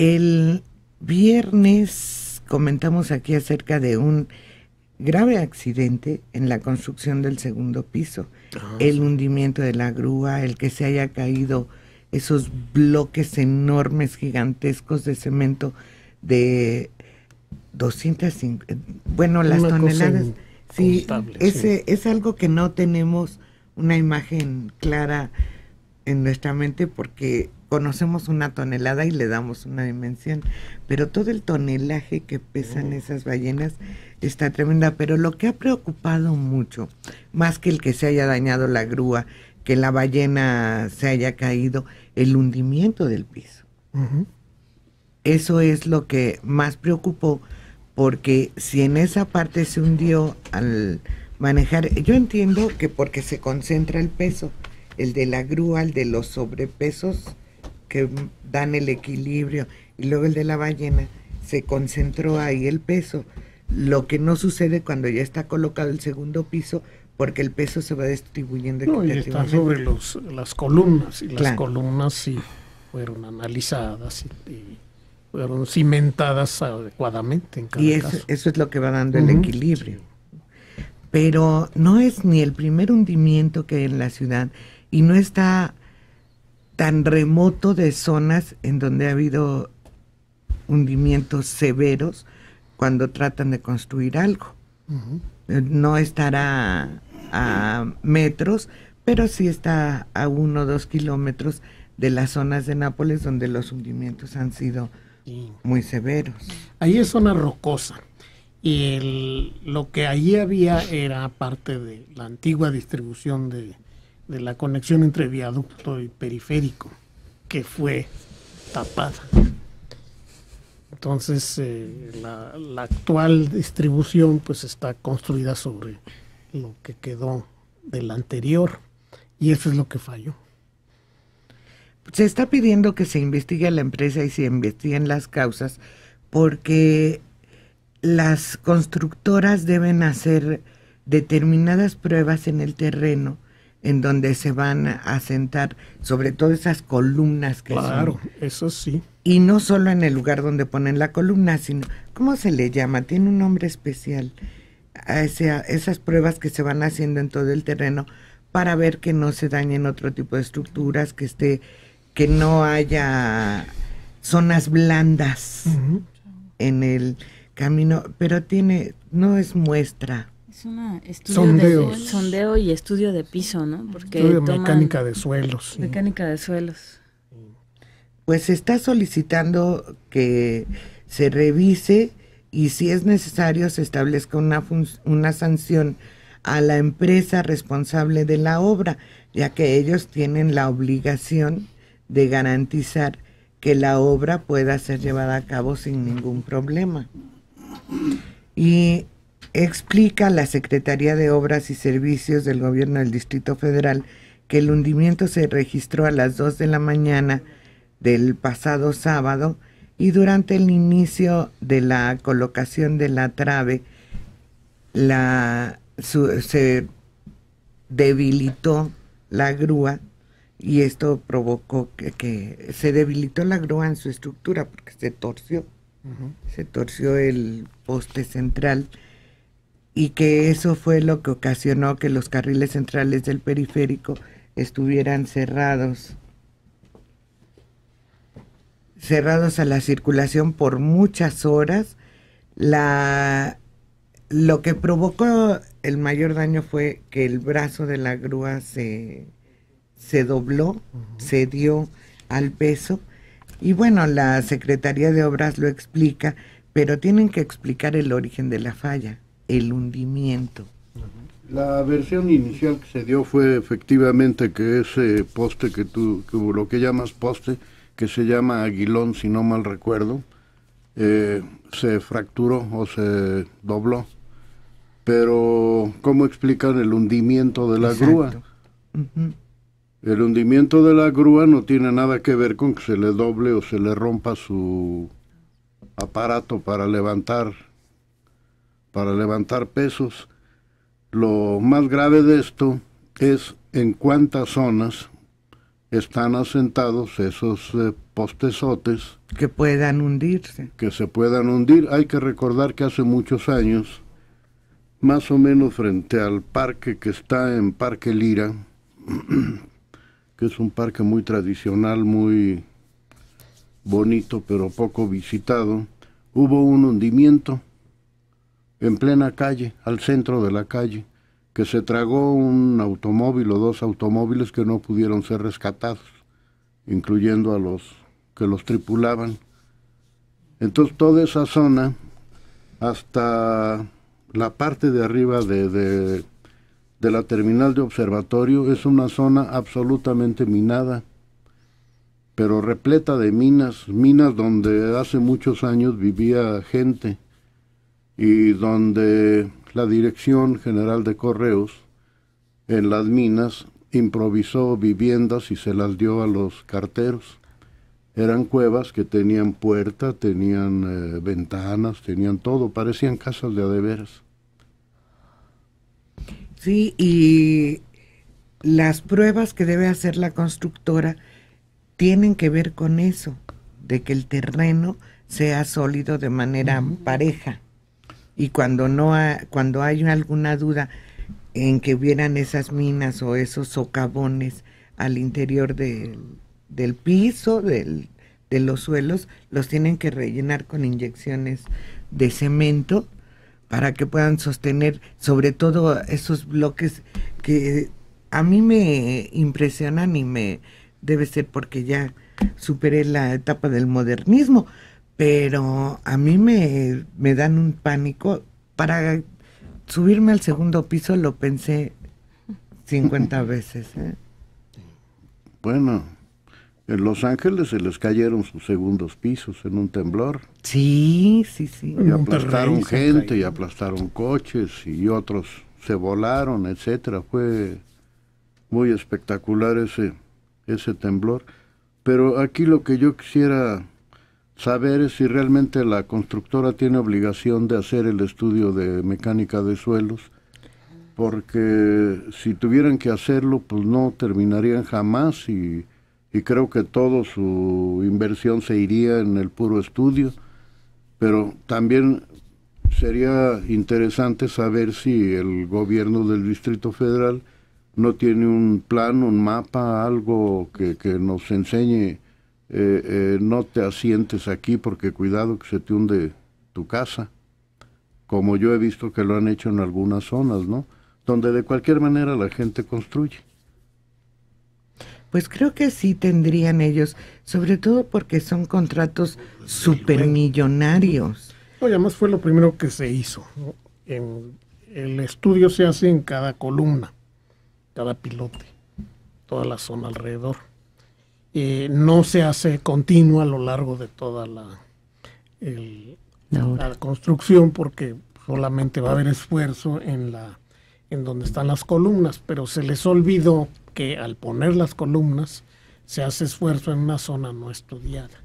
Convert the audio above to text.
El viernes comentamos aquí acerca de un grave accidente en la construcción del segundo piso, el hundimiento de la grúa, el que se haya caído esos bloques enormes, gigantescos de cemento de 250, bueno, las toneladas. Sí, es algo que no tenemos una imagen clara en nuestra mente porque conocemos una tonelada y le damos una dimensión, pero todo el tonelaje que pesan esas ballenas está tremenda. Pero lo que ha preocupado mucho, más que el que se haya dañado la grúa, que la ballena se haya caído, el hundimiento del piso. Eso es lo que más preocupó, porque si en esa parte se hundió al manejar, yo entiendo que porque se concentra el peso, el de la grúa, el de los sobrepesos que dan el equilibrio, y luego el de la ballena, se concentró ahí el peso, lo que no sucede cuando ya está colocado el segundo piso, porque el peso se va distribuyendo equitativamente. Y está sobre las columnas, y las columnas sí fueron analizadas y fueron cimentadas adecuadamente en cada caso. Eso es lo que va dando el equilibrio. Pero no es ni el primer hundimiento que hay en la ciudad, y no está tan remoto de zonas en donde ha habido hundimientos severos cuando tratan de construir algo. No estará a metros, pero sí está a 1 o 2 kilómetros de las zonas de Nápoles donde los hundimientos han sido muy severos. Ahí es zona rocosa, y lo que allí había era parte de la antigua distribución de la conexión entre viaducto y periférico, que fue tapada. Entonces la actual distribución pues está construida sobre lo que quedó del anterior, y eso es lo que falló. Se está pidiendo que se investigue a la empresa y se investiguen las causas, porque las constructoras deben hacer determinadas pruebas en el terreno en donde se van a sentar, sobre todo esas columnas que son. Eso sí. Y no solo en el lugar donde ponen la columna, sino, ¿cómo se le llama? Tiene un nombre especial a esas pruebas que se van haciendo en todo el terreno para ver que no se dañen otro tipo de estructuras, que no haya zonas blandas en el camino, pero no es muestra. Es un sondeo y estudio de piso, ¿no? Porque estudio de mecánica de suelos. Mecánica de suelos. Pues se está solicitando que se revise y si es necesario se establezca una sanción a la empresa responsable de la obra, ya que ellos tienen la obligación de garantizar que la obra pueda ser llevada a cabo sin ningún problema. Y explica la Secretaría de Obras y Servicios del Gobierno del Distrito Federal que el hundimiento se registró a las 2 de la mañana del pasado sábado, y durante el inicio de la colocación de la trave se debilitó la grúa, y esto provocó que se debilitó la grúa en su estructura porque se torció. Se torció el poste central, y que eso fue lo que ocasionó que los carriles centrales del periférico estuvieran cerrados a la circulación por muchas horas. Lo que provocó el mayor daño fue que el brazo de la grúa se dobló, se dio al peso. Y bueno, la Secretaría de Obras lo explica, pero tienen que explicar el origen de la falla, el hundimiento. La versión inicial que se dio fue efectivamente que ese poste que lo que llamas poste, que se llama Aguilón, si no mal recuerdo, se fracturó o se dobló. Pero, ¿cómo explican el hundimiento de la grúa? El hundimiento de la grúa no tiene nada que ver con que se le doble o se le rompa su aparato para levantar pesos. Lo más grave de esto es en cuántas zonas están asentados esos postezotes. Que puedan hundirse. Que se puedan hundir. Hay que recordar que hace muchos años, más o menos frente al parque que está en Parque Lira, que es un parque muy tradicional, muy bonito, pero poco visitado, hubo un hundimiento en plena calle, al centro de la calle, que se tragó un automóvil o 2 automóviles que no pudieron ser rescatados, incluyendo a los que los tripulaban. Entonces toda esa zona, hasta la parte de arriba de la terminal de observatorio, es una zona absolutamente minada, pero repleta de minas donde hace muchos años vivía gente y donde la Dirección General de Correos en las minas improvisó viviendas y se las dio a los carteros. Eran cuevas que tenían puerta, tenían ventanas, tenían todo, parecían casas de a de veras. Sí, y las pruebas que debe hacer la constructora tienen que ver con eso, de que el terreno sea sólido de manera pareja. Y cuando cuando hay alguna duda en que hubieran esas minas o esos socavones al interior del piso, de los suelos, los tienen que rellenar con inyecciones de cemento para que puedan sostener sobre todo esos bloques que a mí me impresionan y debe ser porque ya superé la etapa del modernismo, pero a mí me dan un pánico. Para subirme al segundo piso lo pensé 50 veces. Bueno, en Los Ángeles se les cayeron sus segundos pisos en un temblor. Sí. Y aplastaron gente, y aplastaron coches, y otros se volaron, etcétera. Fue muy espectacular ese temblor. Pero aquí lo que yo quisiera saber es si realmente la constructora tiene obligación de hacer el estudio de mecánica de suelos, porque si tuvieran que hacerlo, pues no terminarían jamás y creo que toda su inversión se iría en el puro estudio. Pero también sería interesante saber si el gobierno del Distrito Federal no tiene un plan, un mapa, algo que nos enseñe. No te asientes aquí porque cuidado que se te hunde tu casa, como yo he visto que lo han hecho en algunas zonas, ¿no? Donde de cualquier manera la gente construye. Pues creo que sí tendrían ellos, sobre todo porque son contratos supermillonarios. No, y además fue lo primero que se hizo, ¿no? El estudio se hace en cada columna, cada pilote, toda la zona alrededor. No se hace continuo a lo largo de toda la construcción, porque solamente va a haber esfuerzo en donde están las columnas, pero se les olvidó que al poner las columnas se hace esfuerzo en una zona no estudiada.